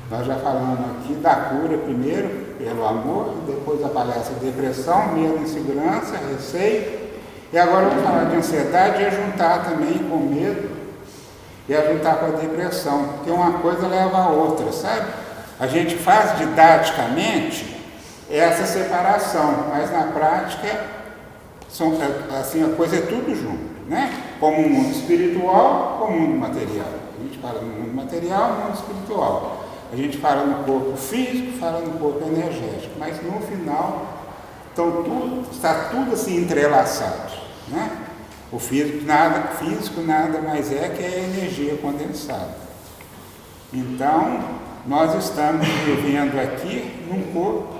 Nós já falamos aqui da cura primeiro, pelo amor, depois aparece a depressão, medo, insegurança, receio. E agora vamos falar de ansiedade e juntar também com medo e juntar com a depressão, porque uma coisa leva a outra, sabe? A gente faz didaticamente essa separação, mas na prática assim, a coisa é tudo junto, né? Como o mundo espiritual, como o mundo material. A gente fala no mundo material, no mundo espiritual. A gente fala no corpo físico, fala no corpo energético, mas no final está tudo assim entrelaçado, né? O físico nada mais é que a energia condensada. Então, nós estamos vivendo aqui num corpo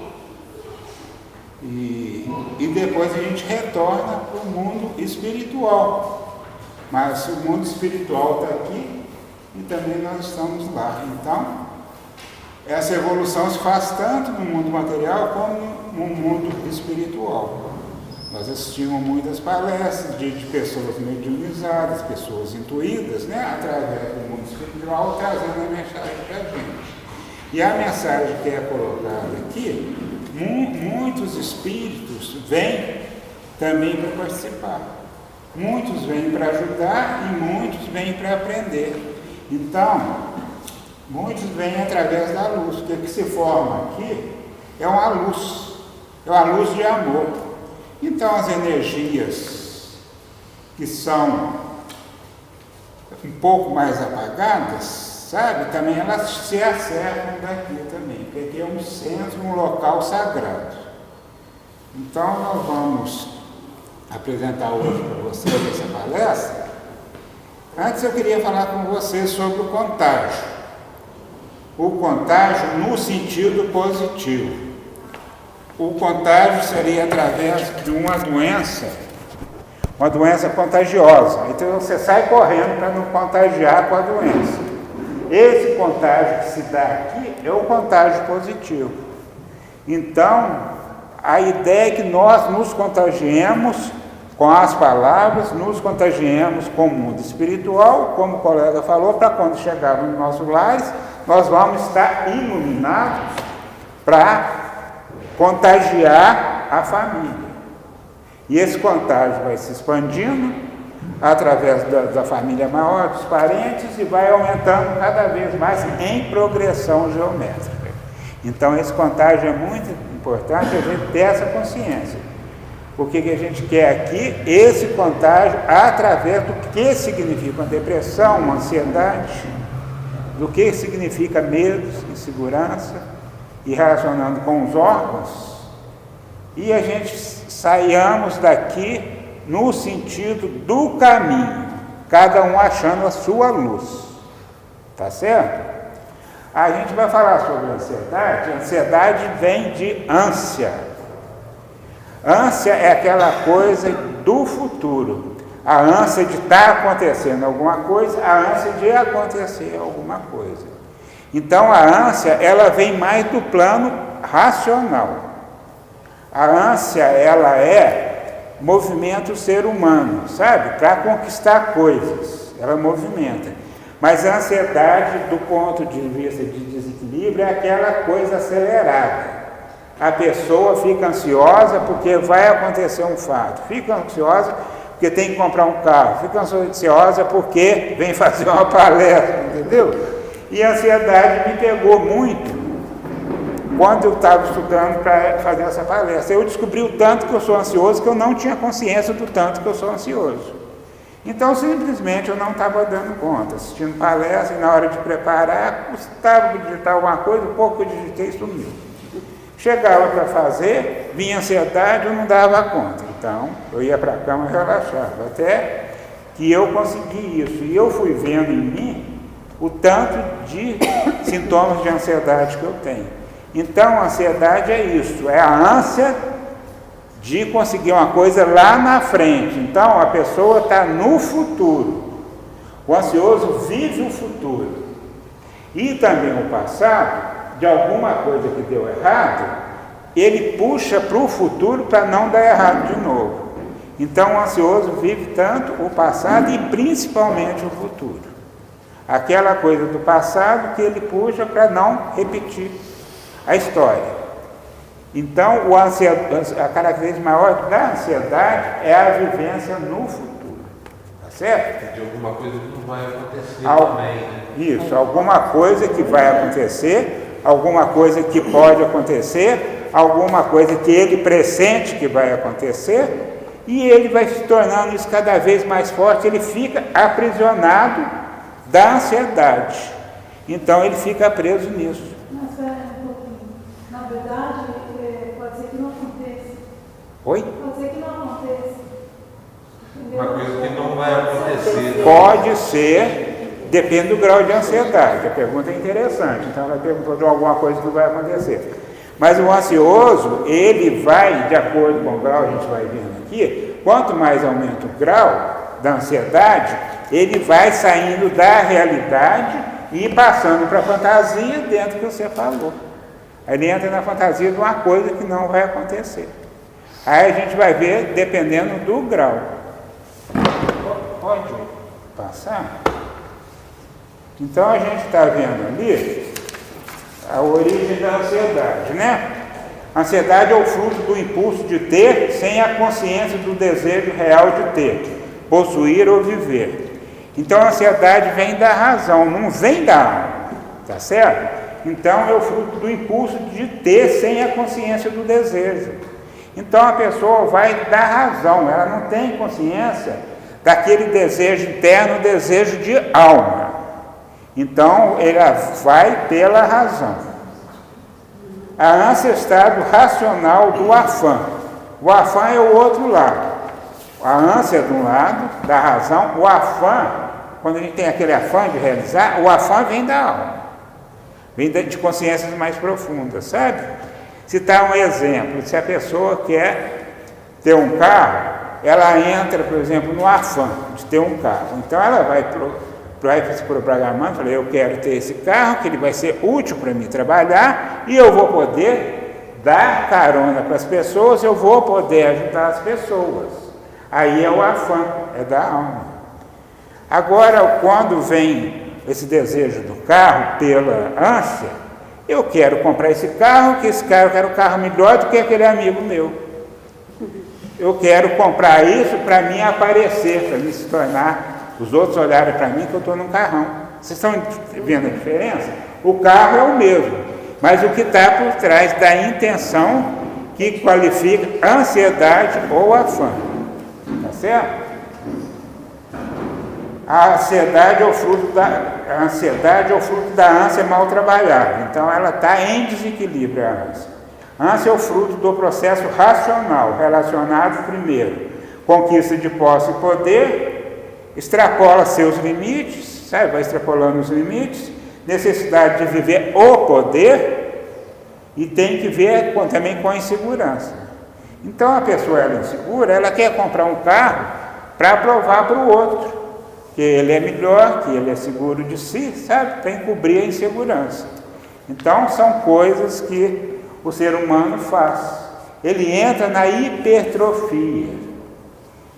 e depois a gente retorna para o mundo espiritual. Mas o mundo espiritual está aqui e também nós estamos lá. Então, essa evolução se faz tanto no mundo material como no mundo espiritual. Nós assistimos muitas palestras de pessoas mediunizadas, pessoas intuídas, né, através do mundo espiritual, trazendo a mensagem para a gente. E a mensagem que é colocada aqui, muitos espíritos vêm também para participar. Muitos vêm para ajudar e muitos vêm para aprender. Então, muitos vêm através da luz. O que se forma aqui é uma luz de amor. Então, as energias que são um pouco mais apagadas, sabe, também elas se acercam daqui também, porque aqui é um centro, um local sagrado. Então, nós vamos apresentar hoje para vocês essa palestra. Antes eu queria falar com vocês sobre o contágio. O contágio no sentido positivo. O contágio seria através de uma doença contagiosa. Então você sai correndo para não contagiar com a doença. Esse contágio que se dá aqui é o contágio positivo. Então, a ideia é que nós nos contagiemos com as palavras, nos contagiemos com o mundo espiritual, como o colega falou, para quando chegarmos nos nossos lares, nós vamos estar iluminados para contagiar a família. E esse contágio vai se expandindo através da família maior, dos parentes, e vai aumentando cada vez mais em progressão geométrica. Então esse contágio é muito importante a gente ter essa consciência. Porque que a gente quer aqui esse contágio através do que significa uma depressão, uma ansiedade, do que significa medo, insegurança, e relacionando com os órgãos, e a gente saiamos daqui no sentido do caminho, cada um achando a sua luz, tá certo? A gente vai falar sobre ansiedade. A ansiedade vem de ânsia. Ânsia é aquela coisa do futuro, a ânsia de estar acontecendo alguma coisa, a ânsia de acontecer alguma coisa. Então a ânsia, ela vem mais do plano racional. A ânsia, ela é movimento ser humano, sabe? Para conquistar coisas, ela movimenta. Mas a ansiedade, do ponto de vista de desequilíbrio, é aquela coisa acelerada. A pessoa fica ansiosa porque vai acontecer um fato, fica ansiosa porque tem que comprar um carro, fica ansiosa porque vem fazer uma palestra, entendeu? E a ansiedade me pegou muito quando eu estava estudando para fazer essa palestra. Eu descobri o tanto que eu sou ansioso, que eu não tinha consciência do tanto que eu sou ansioso. Então, simplesmente, eu não estava dando conta, assistindo palestra, e na hora de preparar, custava digitar alguma coisa, um pouco que eu digitei e sumiu. Chegava para fazer, vinha ansiedade, eu não dava conta. Então, eu ia para a cama e relaxava, até que eu consegui isso. E eu fui vendo em mim o tanto de sintomas de ansiedade que eu tenho. Então, a ansiedade é isso, é a ânsia de conseguir uma coisa lá na frente. Então, a pessoa está no futuro. O ansioso vive o futuro. E também o passado, de alguma coisa que deu errado, ele puxa para o futuro para não dar errado de novo. Então, o ansioso vive tanto o passado e principalmente o futuro. aquela coisa do passado que ele puxa para não repetir a história. Então, a característica maior da ansiedade é a vivência no futuro, tá certo? De alguma coisa que não vai acontecer também, né? Isso, alguma coisa que vai acontecer, alguma coisa que pode acontecer, alguma coisa que ele pressente que vai acontecer, e ele vai se tornando isso cada vez mais forte, ele fica aprisionado da ansiedade. Então ele fica preso nisso. Mas espera um pouquinho. Na verdade, pode ser que não aconteça. Oi? Pode ser que não aconteça. Entendeu? Uma coisa que não vai acontecer. Pode ser, depende do grau de ansiedade. A pergunta é interessante. Então ela perguntou de alguma coisa que vai acontecer. Mas o ansioso, ele vai, de acordo com o grau, a gente vai vendo aqui, quanto mais aumenta o grau da ansiedade, ele vai saindo da realidade e passando para a fantasia dentro do que você falou. Aí ele entra na fantasia de uma coisa que não vai acontecer. Aí a gente vai ver dependendo do grau. Pode passar? Então a gente está vendo ali a origem da ansiedade, né? A ansiedade é o fruto do impulso de ter sem a consciência do desejo real de ter, possuir ou viver. Então a ansiedade vem da razão, não vem da alma, tá certo? Então é o fruto do impulso de ter sem a consciência do desejo. Então a pessoa vai da razão, ela não tem consciência daquele desejo interno, desejo de alma. Então ela vai pela razão. A ânsia está do racional do afã. O afã é o outro lado. A ânsia de um lado, da razão, o afã, quando a gente tem aquele afã de realizar, o afã vem da alma, vem de consciências mais profundas, sabe? Citar um exemplo, se a pessoa quer ter um carro, ela entra, por exemplo, no afã de ter um carro. Então ela vai se programando, fala, eu quero ter esse carro, que ele vai ser útil para mim trabalhar, e eu vou poder dar carona para as pessoas, eu vou poder ajudar as pessoas. Aí é o afã, é da alma. Agora, quando vem esse desejo do carro pela ânsia, eu quero comprar esse carro, que esse carro, eu quero um carro melhor do que aquele amigo meu. Eu quero comprar isso para mim aparecer, para me se tornar, os outros olharem para mim que eu estou num carrão. Vocês estão vendo a diferença? O carro é o mesmo, mas o que está por trás da intenção que qualifica ansiedade ou afã. Tá certo? A ansiedade é o fruto da ânsia mal trabalhada. Então ela está em desequilíbrio, a ânsia. A ânsia é o fruto do processo racional, relacionado primeiro, conquista de posse e poder, extrapola seus limites, sabe? Vai extrapolando os limites, necessidade de viver o poder, e tem que ver também com a insegurança. Então a pessoa ela é insegura, ela quer comprar um carro para provar para o outro que ele é melhor, que ele é seguro de si, sabe? Para encobrir a insegurança. Então são coisas que o ser humano faz. Ele entra na hipertrofia.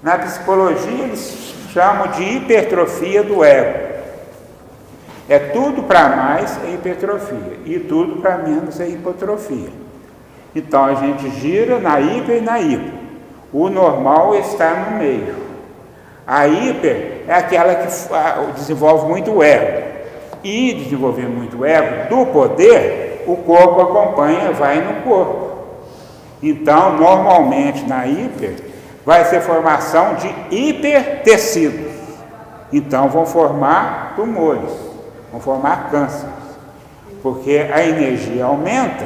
Na psicologia eles chamam de hipertrofia do ego. É tudo para mais é hipertrofia e tudo para menos é hipotrofia. Então a gente gira na hiper e na hipo. O normal está no meio. A hiper é aquela que desenvolve muito o ego. E desenvolver muito o ego do poder, o corpo acompanha, vai no corpo. Então, normalmente na hiper, vai ser formação de hipertecidos. Então, vão formar tumores, vão formar cânceres. Porque a energia aumenta,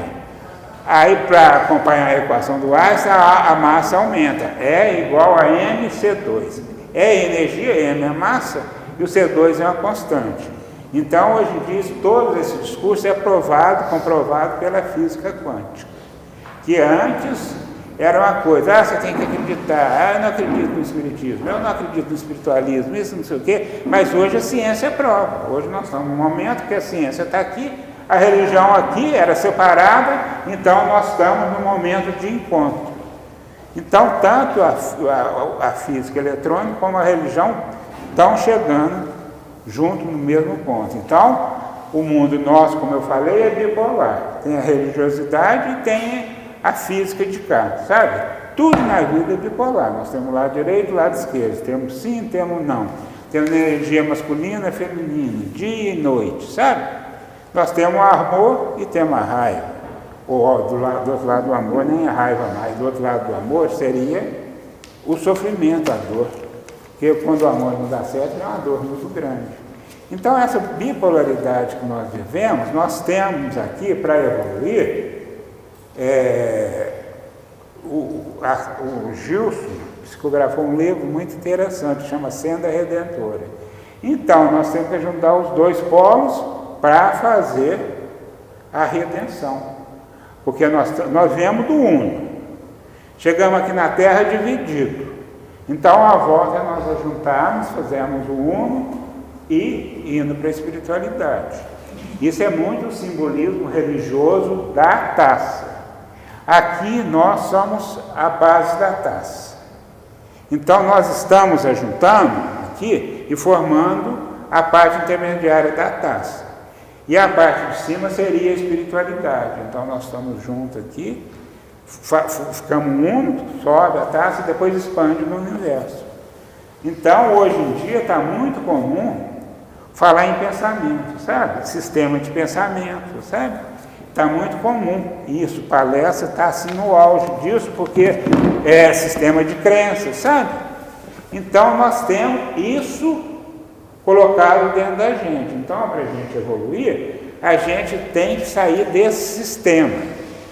aí para acompanhar a equação do Einstein, a massa aumenta. É igual a mc2. É energia, M é massa, e o C2 é uma constante. Então, hoje em dia, todo esse discurso é comprovado pela física quântica. Que antes era uma coisa, você tem que acreditar, eu não acredito no espiritismo, eu não acredito no espiritualismo, isso não sei o quê, mas hoje a ciência prova. Hoje nós estamos num momento que a ciência está aqui, a religião aqui era separada, então nós estamos num momento de encontro. Então, tanto a física eletrônica como a religião estão chegando junto no mesmo ponto. Então, o mundo nosso, como eu falei, é bipolar. Tem a religiosidade e tem a física de cá, sabe? Tudo na vida é bipolar. Nós temos o lado direito e o lado esquerdo. Temos sim, temos não. Temos energia masculina e feminina, dia e noite, sabe? Nós temos o amor e temos a raiva. Ou do outro lado do amor, nem a raiva mais. Do outro lado do amor seria o sofrimento, a dor. Porque quando o amor não dá certo, é uma dor muito grande. Então, essa bipolaridade que nós vivemos, nós temos aqui, para evoluir, o Gilson psicografou um livro muito interessante, chama Senda Redentora. Então, nós temos que juntar os dois polos para fazer a redenção. Porque nós viemos do uno. Chegamos aqui na Terra dividido. Então, a volta é nós juntarmos, fazermos o uno e indo para a espiritualidade. Isso é muito o simbolismo religioso da taça. Aqui nós somos a base da taça. Então nós estamos ajuntando aqui e formando a parte intermediária da taça. E a parte de cima seria a espiritualidade. Então nós estamos juntos aqui, ficamos um, sobe a taça e depois expande no universo. Então hoje em dia está muito comum falar em pensamento, sabe? Sistema de pensamento, sabe? Está muito comum isso, palestra está assim no auge disso, porque é sistema de crença, sabe? Então nós temos isso colocado dentro da gente. Então, para a gente evoluir, a gente tem que sair desse sistema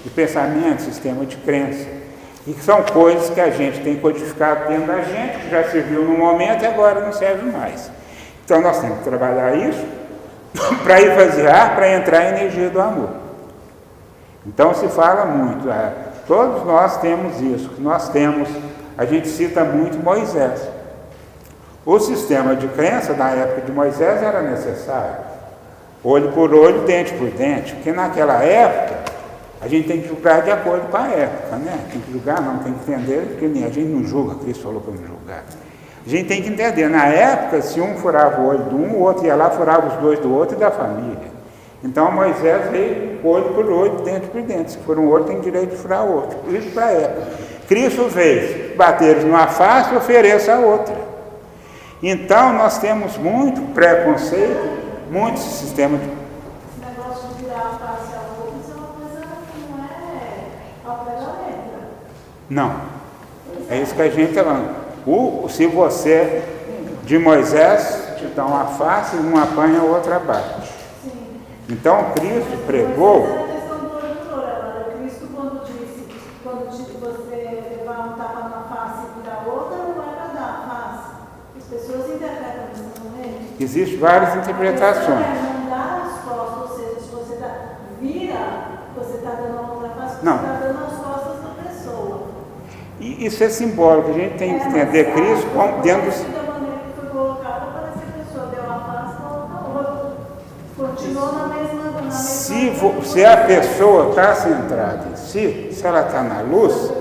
de pensamento, sistema de crença. E que são coisas que a gente tem codificado dentro da gente, que já serviu no momento e agora não serve mais. Então nós temos que trabalhar isso para esvaziar, para entrar a energia do amor. Então se fala muito, todos nós temos isso, a gente cita muito Moisés. O sistema de crença na época de Moisés era necessário, olho por olho, dente por dente, porque naquela época a gente tem que julgar de acordo com a época, né? Tem que julgar, não, tem que entender, porque a gente não julga, Cristo falou para não julgar. A gente tem que entender, na época, se um furava o olho de um, o outro ia lá, furava os dois do outro e da família. Então Moisés veio olho por olho, dente por dente. Se for um olho, tem direito de furar o outro. Isso para a época. Cristo veio, bateres numa face, ofereça a outra. Então nós temos muito preconceito, muito sistema de... Esse negócio de virar a face a outra, isso é uma coisa que não é ao pé da letra. Não. É isso que a gente está falando. Se você, de Moisés, te dá uma face, uma apanha, a outra bate. Então Cristo pregou. Mas é a questão do olho por olho. Agora, Cristo, quando você levar um tapa na face e virar outra, não vai para dar a face. As pessoas interpretam desse momento. Existem várias interpretações. Não dá as costas, ou seja, se você vira, você está dando a outra face, você Não. está dando as costas da pessoa. E isso é simbólico, a gente tem que entender Cristo como dentro do... Da maneira que foi colocada, parece que a pessoa deu a face e colocou a outra. Continuou na mesma se a pessoa está centrada em si, se ela está na luz,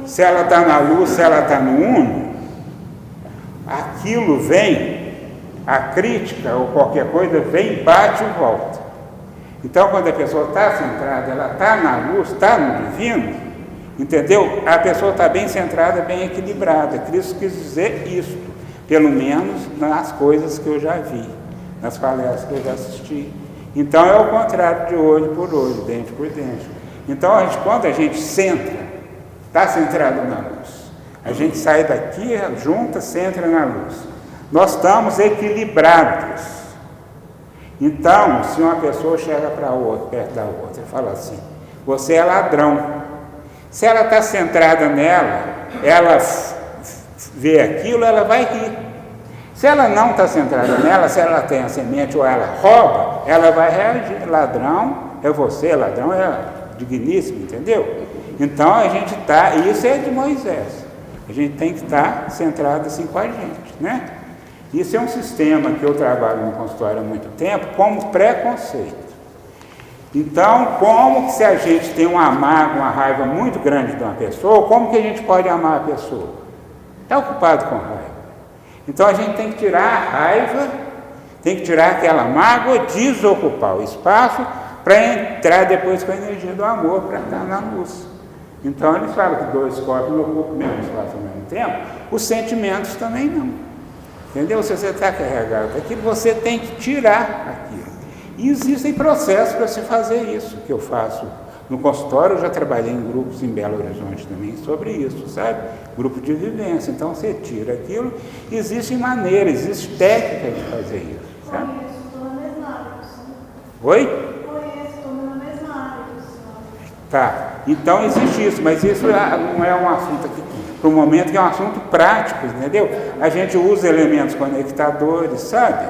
se ela está na luz, se ela está no uno, aquilo vem, a crítica ou qualquer coisa vem, bate e volta. Então, quando a pessoa está centrada, ela está na luz, está no divino, entendeu? A pessoa está bem centrada, bem equilibrada. Cristo quis dizer isso, pelo menos nas coisas que eu já vi, nas palestras que eu já assisti. Então é o contrário de olho por olho, dente por dente. Então quando a gente centra, está centrado na luz. A gente sai daqui, junta, centra na luz. Nós estamos equilibrados. Então, se uma pessoa chega para outra, perto da outra, e fala assim, você é ladrão. Se ela está centrada nela, ela vê aquilo, ela vai rir. Se ela não está centrada nela, se ela tem a semente ou ela rouba, ela vai reagir. Ladrão é você, ladrão é digníssimo, entendeu? Então a gente está, isso é de Moisés, a gente tem que estar centrado assim com a gente, né? Isso é um sistema que eu trabalho no consultório há muito tempo como preconceito. Então, como que se a gente tem uma mágoa, uma raiva muito grande de uma pessoa, como que a gente pode amar a pessoa? Está ocupado com raiva. Então a gente tem que tirar a raiva, Tem que tirar aquela mágoa, desocupar o espaço para entrar depois com a energia do amor, para estar na luz. Então eles falam que 2 corpos não ocupam o mesmo espaço ao mesmo tempo, os sentimentos também não. Entendeu? Se você está carregado daquilo, você tem que tirar aquilo. E existem processos para se fazer isso, que eu faço no consultório. Eu já trabalhei em grupos em Belo Horizonte também sobre isso, sabe? Grupo de vivência. Então você tira aquilo, existe maneira, existe técnica de fazer isso, sabe? Conheço, estou na mesma área do senhor. Oi? Conheço, estou na mesma área do senhor. Tá, então existe isso, mas isso não é um assunto aqui, para o momento, que é um assunto prático, entendeu? A gente usa elementos conectadores, sabe?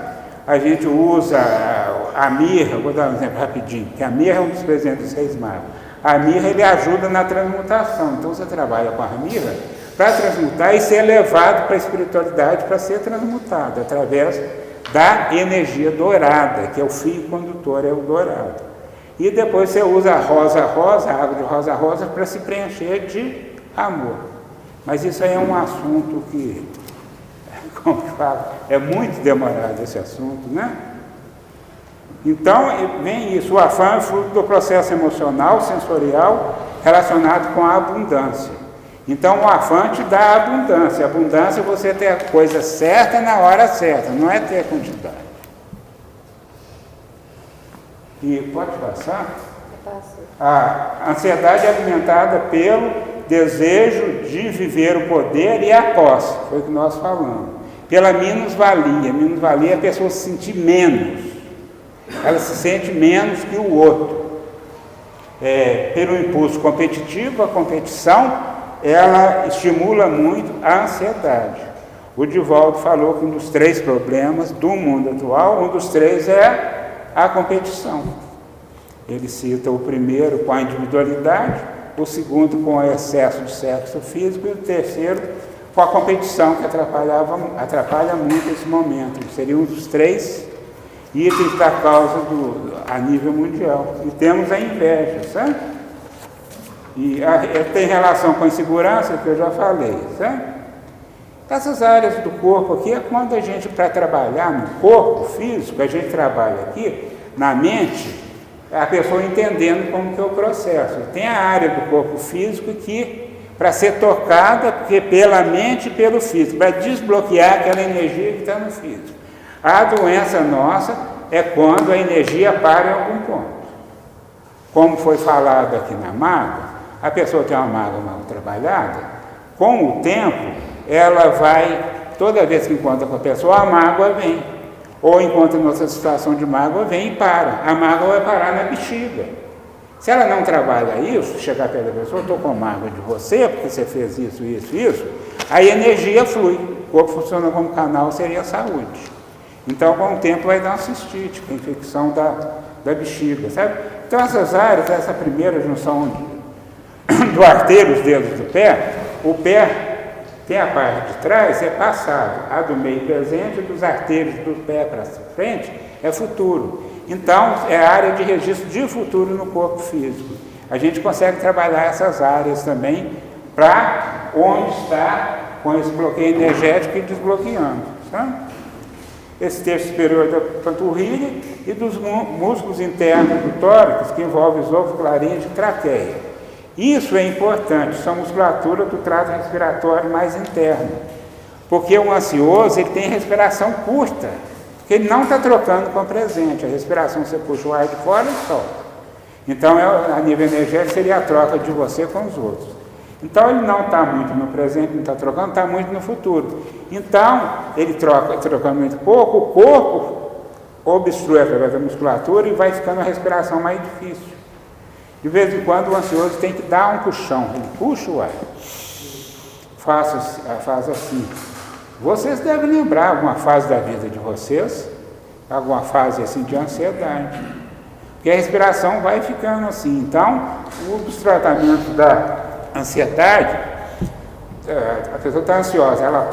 A gente usa a mirra, vou dar um exemplo rapidinho, que a mirra é um dos presentes dos Reis Magos. A mirra, ele ajuda na transmutação, então você trabalha com a mirra para transmutar e ser levado para a espiritualidade, para ser transmutado através da energia dourada, que é o fio condutor, é o dourado. E depois você usa a rosa-rosa, a água de rosa-rosa, para se preencher de amor. Mas isso aí é um assunto que, como que fala, é muito demorado esse assunto, né? Então, vem isso, o afã é fruto do processo emocional, sensorial, relacionado com a abundância. Então, o afã te dá a abundância. A abundância é você ter a coisa certa na hora certa, não é ter quantidade. E pode passar? A ansiedade é alimentada pelo desejo de viver o poder e a posse, foi o que nós falamos. Pela minusvalia. Minusvalia é a pessoa se sentir menos. Ela se sente menos que o outro. Pelo impulso competitivo, a competição, ela estimula muito a ansiedade. O Divaldo falou que um dos 3 problemas do mundo atual, um dos 3 é a competição. Ele cita o primeiro com a individualidade, o segundo com o excesso de sexo físico e o terceiro com a competição, que atrapalha muito esse momento. Seria um dos 3 itens da causa a nível mundial. E temos a inveja, sabe? E tem relação com a insegurança, que eu já falei, sabe? Essas áreas do corpo aqui é quando a gente, para trabalhar no corpo físico, a gente trabalha aqui na mente, a pessoa entendendo como que é o processo. Tem a área do corpo físico que, para ser tocada pela mente e pelo físico, para desbloquear aquela energia que está no físico. A doença nossa é quando a energia para em algum ponto. Como foi falado aqui na mágoa, a pessoa tem uma mágoa mal trabalhada, com o tempo, ela vai, toda vez que encontra com a pessoa, a mágoa vem. Ou encontra em outra situação de mágoa, vem e para. A mágoa vai parar na bexiga. Se ela não trabalha isso, chegar perto da pessoa, estou com mágoa de você, porque você fez isso, aí a energia flui. O corpo funciona como canal, seria a saúde. Então, com o tempo, vai dar uma cistite, que é a infecção da bexiga, sabe? Então, essas áreas, essa primeira junção do arteiro, os dedos do pé, o pé tem a parte de trás, é passado, a do meio presente, dos artérios do pé para frente, é futuro. Então, é a área de registro de futuro no corpo físico. A gente consegue trabalhar essas áreas também para onde está com esse bloqueio energético e desbloqueando, sabe? Esse terço superior da panturrilha e dos músculos internos do tórax, que envolve esôfago, laringe e traqueia. Isso é importante, são musculatura do trato respiratório mais interno. Porque o ansioso, ele tem respiração curta, porque ele não está trocando com o presente. A respiração, você puxa o ar de fora e solta. Então, a nível energético, seria a troca de você com os outros. Então, ele não está muito no presente, não está trocando, está muito no futuro. Então, ele trocando muito pouco, o corpo obstrui através da musculatura e vai ficando a respiração mais difícil. De vez em quando, o ansioso tem que dar um puxão, ele puxa o ar. Faz assim. Vocês devem lembrar alguma fase da vida de vocês, alguma fase assim de ansiedade. Porque a respiração vai ficando assim. Então, os tratamentos da ansiedade, a pessoa está ansiosa, ela